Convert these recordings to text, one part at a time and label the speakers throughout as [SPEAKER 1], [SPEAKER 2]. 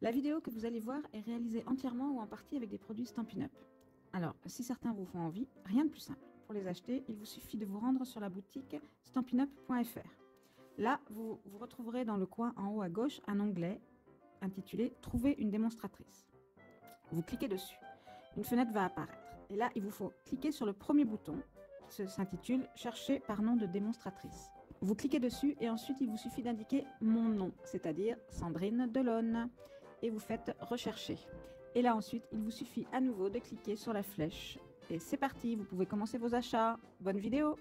[SPEAKER 1] La vidéo que vous allez voir est réalisée entièrement ou en partie avec des produits Stampin' Up. Alors, si certains vous font envie, rien de plus simple. Pour les acheter, il vous suffit de vous rendre sur la boutique stampinup.fr. Là, vous retrouverez dans le coin en haut à gauche un onglet intitulé « Trouver une démonstratrice ». Vous cliquez dessus. Une fenêtre va apparaître. Et là, il vous faut cliquer sur le premier bouton qui s'intitule « Chercher par nom de démonstratrice ». Vous cliquez dessus et ensuite, il vous suffit d'indiquer mon nom, c'est-à-dire Sandrine Delonne. Et vous faites « Rechercher ». Et là, ensuite, il vous suffit à nouveau de cliquer sur la flèche. Et c'est parti, vous pouvez commencer vos achats. Bonne vidéo!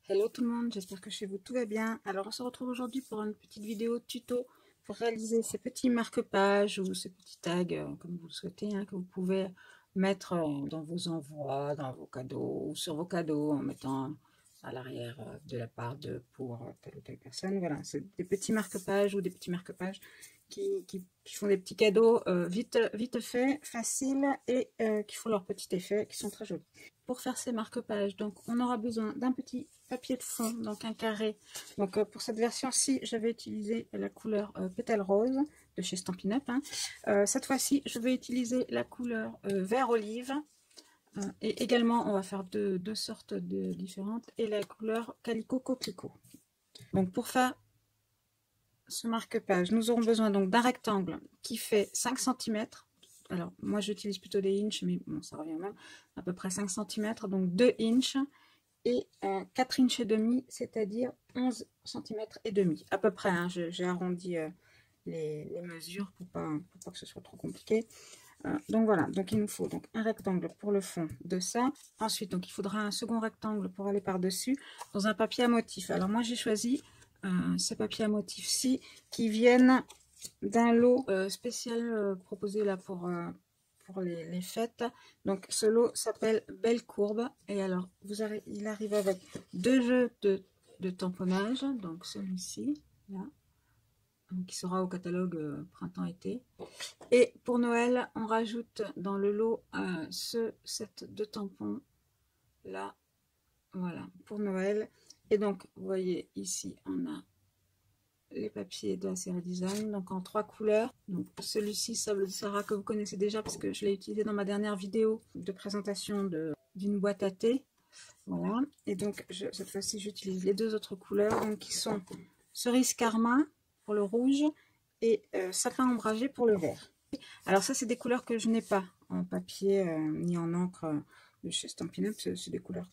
[SPEAKER 1] Hello tout le monde, j'espère que chez vous tout va bien. Alors on se retrouve aujourd'hui pour une petite vidéo tuto pour réaliser ces petits marque-pages ou ces petits tags, comme vous le souhaitez, que vous pouvez mettre dans vos envois, dans vos cadeaux ou sur vos cadeaux en mettant à l'arrière de la part de pour telle ou telle personne. Voilà, c'est des petits marque-pages ou des petits marque-pages qui font des petits cadeaux vite faits, faciles et qui font leur petit effet, qui sont très jolis. Pour faire ces marque-pages, donc on aura besoin d'un petit papier de fond, donc un carré. Donc pour cette version-ci, j'avais utilisé la couleur Pétale Rose de chez Stampin' Up. Cette fois-ci, je vais utiliser la couleur vert olive. Et également, on va faire deux sortes différentes. Et la couleur Calico Coquelicot. Donc pour faire ce marque-page, nous aurons besoin donc d'un rectangle qui fait 5 cm. Alors, moi, j'utilise plutôt des inches, mais bon, ça revient même. À peu près 5 cm, donc 2 inches et 4 inches et demi, c'est-à-dire 11 cm et demi. À peu près, j'ai arrondi les mesures pour pas que ce soit trop compliqué. Donc voilà, donc il nous faut donc un rectangle pour le fond de ça. Ensuite, donc il faudra un second rectangle pour aller par-dessus dans un papier à motif. Alors moi, j'ai choisi ces papiers à motifs-ci qui viennent d'un lot spécial proposé là pour les fêtes. Donc ce lot s'appelle Belle Courbe. Et alors il arrive avec deux jeux de tamponnage. Donc celui-ci, là, qui sera au catalogue printemps-été. Et pour Noël, on rajoute dans le lot ce set de tampons là. Voilà, pour Noël. Et donc, vous voyez ici, on a les papiers de la série Design, donc en 3 couleurs. Donc celui-ci, Sable de Sarah, que vous connaissez déjà parce que je l'ai utilisé dans ma dernière vidéo de présentation d'une boîte à thé. Voilà, et donc cette fois-ci, j'utilise les deux autres couleurs, donc, qui sont Cerise Carmin pour le rouge et Sapin Ombragé pour le vert. Alors ça, c'est des couleurs que je n'ai pas en papier ni en encre de chez Stampin' Up. C'est des couleurs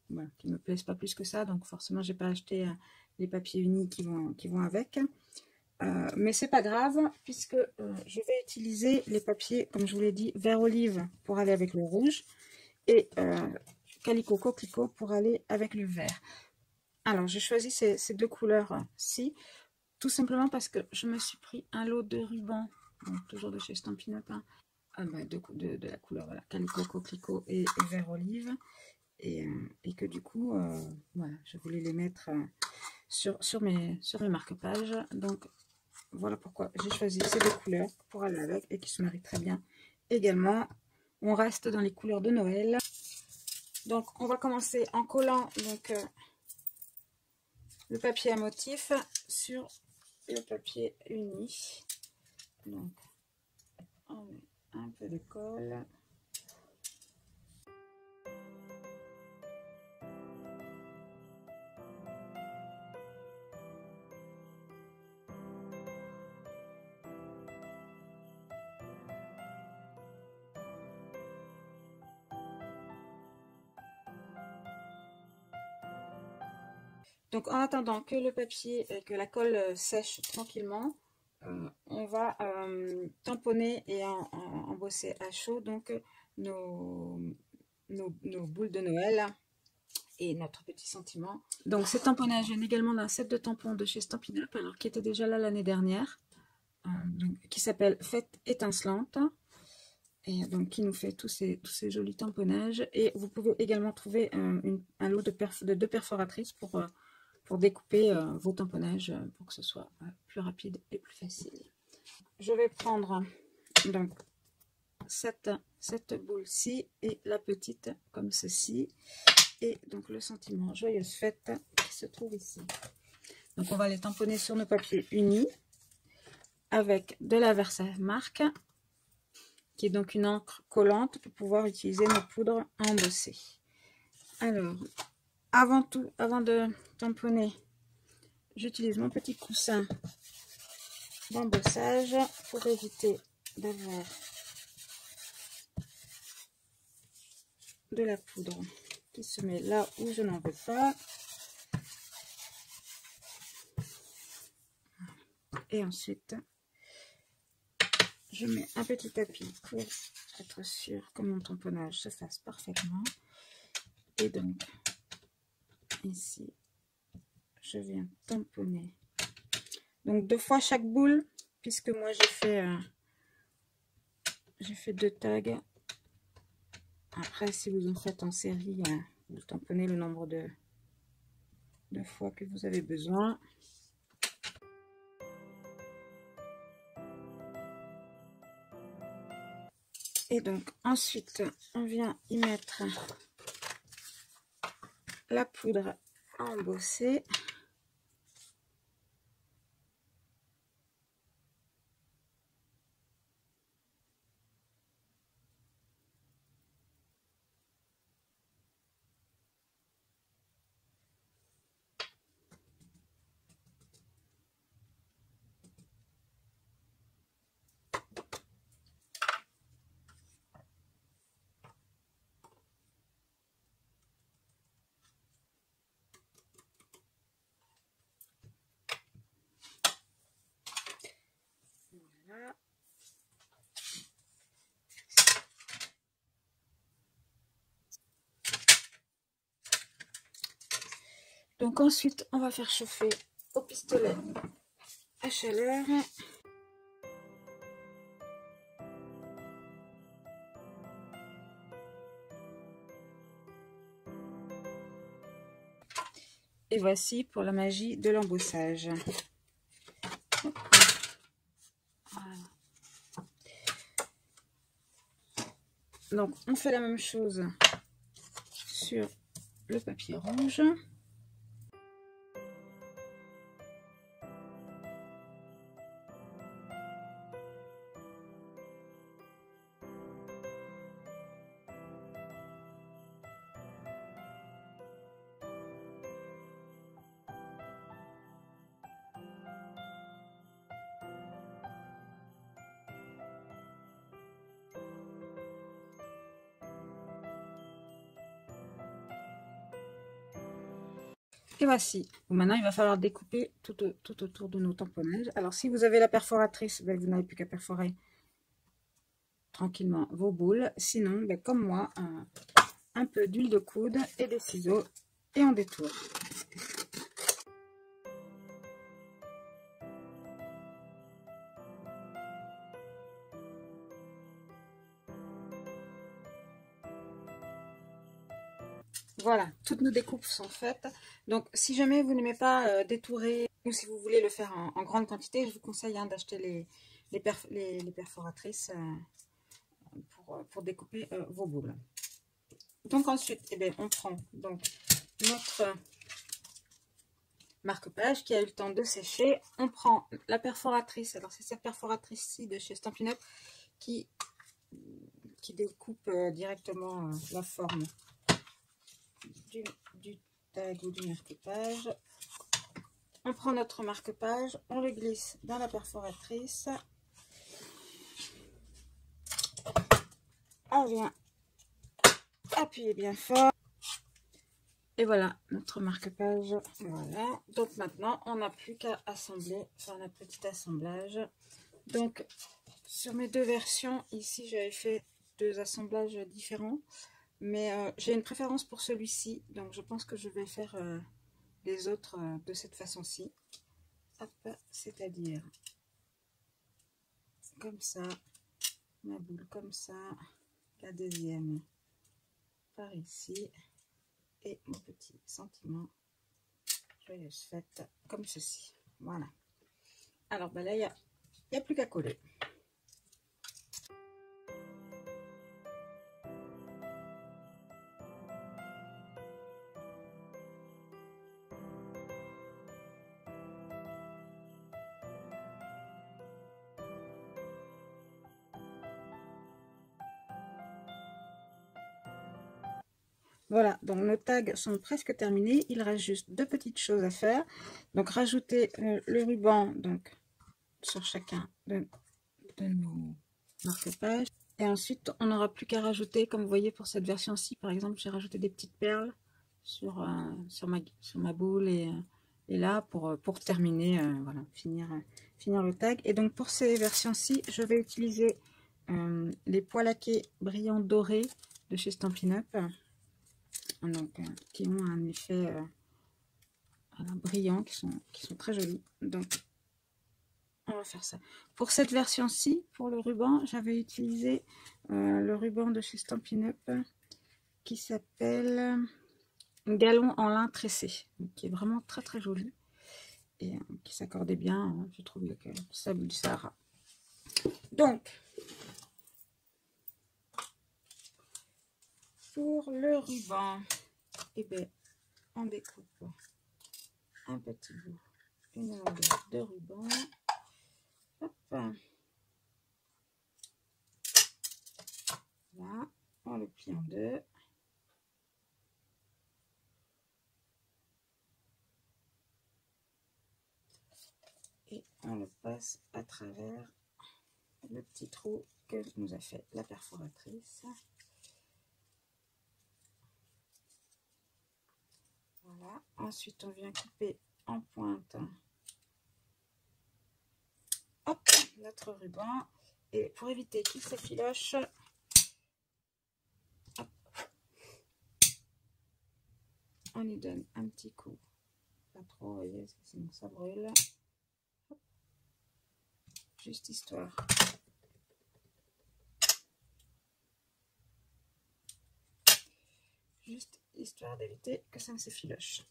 [SPEAKER 1] voilà, qui me plaisent pas plus que ça, donc forcément j'ai pas acheté les papiers unis qui vont avec, mais c'est pas grave puisque je vais utiliser les papiers, comme je vous l'ai dit, vert olive pour aller avec le rouge et Calico Coquelicot pour aller avec le vert. Alors j'ai choisi ces deux couleurs-ci tout simplement parce que je me suis pris un lot de rubans, donc toujours de chez Stampin' Up, de la couleur voilà, Calico Coquelicot et vert olive. Et que du coup, voilà, je voulais les mettre sur mes marque-pages. Donc, voilà pourquoi j'ai choisi ces deux couleurs pour aller avec et qui se marient très bien. Également, on reste dans les couleurs de Noël. Donc, on va commencer en collant donc, le papier à motif sur le papier uni. Donc, on met un peu de colle. Donc en attendant que le papier, que la colle sèche tranquillement, on va tamponner et embosser à chaud donc nos boules de Noël et notre petit sentiment. Donc ces tamponnages viennent également d'un set de tampons de chez Stampin' Up, alors qui était déjà là l'année dernière, qui s'appelle Fête étincelante. Et donc qui nous fait tous ces jolis tamponnages. Et vous pouvez également trouver un lot de deux perforatrices pour découper vos tamponnages pour que ce soit plus rapide et plus facile. Je vais prendre donc cette boule-ci et la petite comme ceci. et donc le sentiment Joyeuse Fête qui se trouve ici. Donc on va les tamponner sur nos papiers unis avec de la Versamark, qui est donc une encre collante pour pouvoir utiliser nos poudres à embosser. Alors, avant de tamponner, j'utilise mon petit coussin d'embossage pour éviter d'avoir de la poudre qui se met là où je n'en veux pas. Et ensuite, je mets un petit tapis pour être sûr que mon tamponnage se fasse parfaitement. Et donc, ici, je viens tamponner. Donc 2 fois chaque boule, puisque moi j'ai fait 2 tags. Après, si vous en faites en série, vous tamponnez le nombre de fois que vous avez besoin. Et donc ensuite, on vient y mettre la poudre à embosser. Voilà. Donc ensuite, on va faire chauffer au pistolet à chaleur. Et voici pour la magie de l'embossage. Voilà. Donc on fait la même chose sur le papier rouge. Et voici. Maintenant, il va falloir découper tout autour de nos tamponnages. Alors, si vous avez la perforatrice, ben, vous n'avez plus qu'à perforer tranquillement vos boules. Sinon, ben, comme moi, un peu d'huile de coude et des ciseaux et on détourne. Voilà, toutes nos découpes sont faites. Donc, si jamais vous n'aimez pas détourer ou si vous voulez le faire en grande quantité, je vous conseille d'acheter les perforatrices pour découper vos boules. Donc ensuite, eh bien, on prend donc notre marque-page qui a eu le temps de sécher. On prend la perforatrice. Alors c'est cette perforatrice-ci de chez Stampin' Up qui découpe directement la forme du tag ou du marque-page. On prend notre marque-page, on le glisse dans la perforatrice. On vient appuyer bien fort. Et voilà notre marque-page. Voilà. Donc maintenant, on n'a plus qu'à assembler, faire un petit assemblage. Donc sur mes 2 versions, ici j'avais fait 2 assemblages différents. Mais j'ai une préférence pour celui-ci. Donc je pense que je vais faire les autres de cette façon-ci. C'est-à-dire comme ça, ma boule comme ça, la deuxième par ici. Et mon petit sentiment Joyeuse Fête comme ceci. Voilà. Alors ben là, il n'y a plus qu'à coller. Voilà, donc nos tags sont presque terminés. Il reste juste deux petites choses à faire. Donc rajouter le ruban donc, sur chacun de nos marque-pages. Et ensuite, on n'aura plus qu'à rajouter, comme vous voyez pour cette version-ci, par exemple, j'ai rajouté des petites perles sur ma boule et là pour terminer, voilà, finir le tag. Et donc pour ces versions-ci, je vais utiliser les pois laqués brillants dorés de chez Stampin' Up, donc, qui ont un effet brillant, qui sont très jolis. Donc on va faire ça. Pour cette version-ci, pour le ruban, j'avais utilisé le ruban de chez Stampin' Up qui s'appelle Galon en lin tressé, qui est vraiment très très joli et qui s'accordait bien, je trouve, avec le sable du Sahara. Donc, pour le ruban, eh bien, on découpe un petit bout, une longueur de ruban. Hop. Là, on le plie en deux. Et on le passe à travers le petit trou que nous a fait la perforatrice. Voilà. Ensuite, on vient couper en pointe, hop, notre ruban. Et pour éviter qu'il s'effiloche, on lui donne un petit coup. Pas trop, vous voyez, sinon ça brûle. Hop. Juste histoire. Juste histoire d'éviter que ça ne s'effiloche.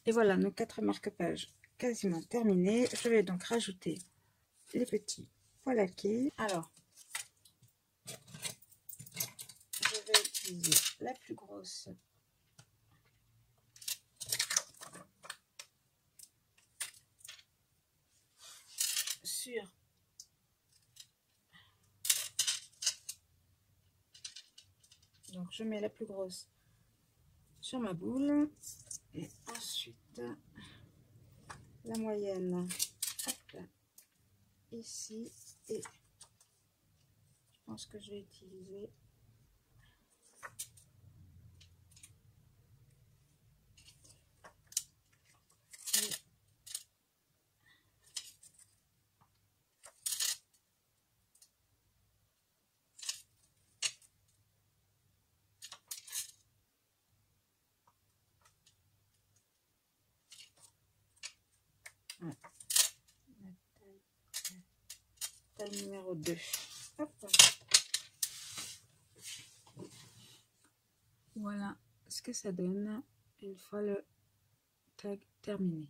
[SPEAKER 1] Et voilà, nos 4 marque-pages quasiment terminés. Je vais donc rajouter les petits pois laqués. Alors, je vais utiliser la plus grosse sur donc je mets la plus grosse sur ma boule et ensuite la moyenne, hop, ici, et je pense que je vais utiliser la taille numéro 2. Hop. Voilà ce que ça donne une fois le tag terminé.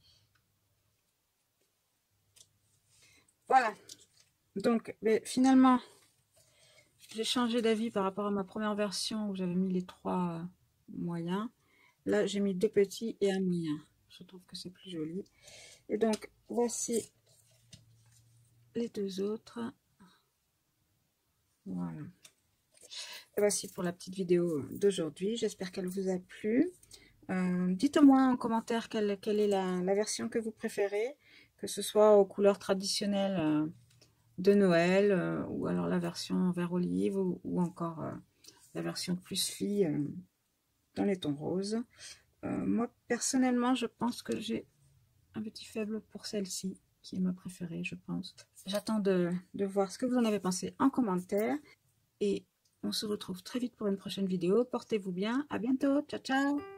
[SPEAKER 1] Voilà, donc finalement j'ai changé d'avis par rapport à ma première version où j'avais mis les 3 moyens. Là j'ai mis 2 petits et un moyen, je trouve que c'est plus joli. Et donc voici les 2 autres. Voilà. Et voici pour la petite vidéo d'aujourd'hui. J'espère qu'elle vous a plu. Dites-moi en commentaire quelle est la version que vous préférez, que ce soit aux couleurs traditionnelles de Noël, ou alors la version vert olive, ou encore la version plus fille dans les tons roses. Moi, personnellement, je pense que j'ai un petit faible pour celle-ci, qui est ma préférée, je pense. J'attends de voir ce que vous en avez pensé en commentaire. Et on se retrouve très vite pour une prochaine vidéo. Portez-vous bien. À bientôt. Ciao, ciao.